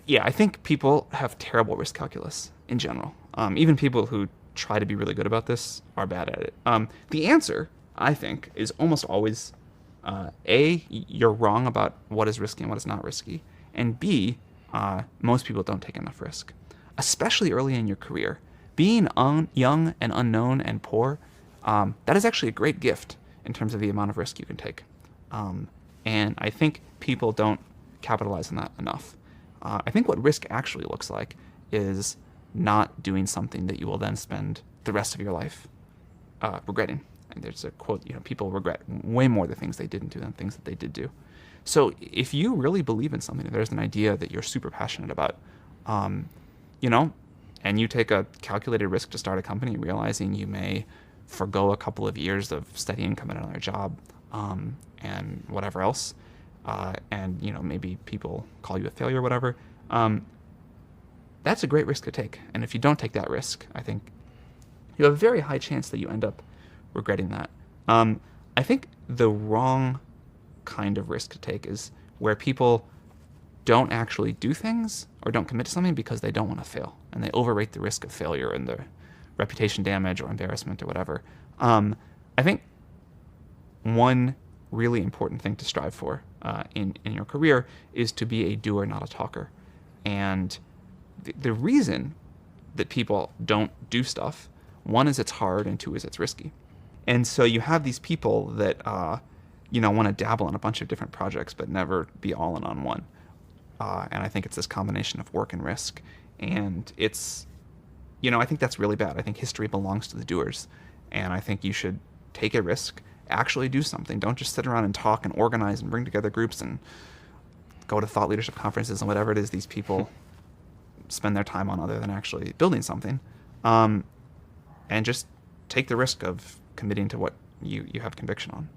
Yeah, I think people have terrible risk calculus in general. Even people who try to be really good about this are bad at it. The answer, I think, is almost always A, you're wrong about what is risky and what is not risky. And B, most people don't take enough risk, especially early in your career. Being young and unknown and poor, that is actually a great gift in terms of the amount of risk you can take. And I think people don't capitalize on that enough. I think what risk actually looks like is not doing something that you will then spend the rest of your life regretting. And there's a quote, people regret way more the things they didn't do than things that they did do. So if you really believe in something, if there's an idea that you're super passionate about, and you take a calculated risk to start a company, realizing you may forgo a couple of years of steady income at another job, and whatever else, and maybe people call you a failure or whatever, that's a great risk to take. And if you don't take that risk, I think you have a very high chance that you end up regretting that. I think the wrong kind of risk to take is where people don't actually do things or don't commit to something because they don't want to fail, and they overrate the risk of failure and the reputation damage or embarrassment or whatever. I think one really important thing to strive for in your career is to be a doer, not a talker. And the reason that people don't do stuff, one is it's hard, and two is it's risky. And so you have these people that want to dabble in a bunch of different projects but never be all in on one. And I think it's this combination of work and risk. And it's, I think that's really bad. I think history belongs to the doers. And I think you should take a risk, actually do something. Don't just sit around and talk and organize and bring together groups and go to thought leadership conferences and whatever it is these people spend their time on other than actually building something. And just take the risk of committing to what you have conviction on.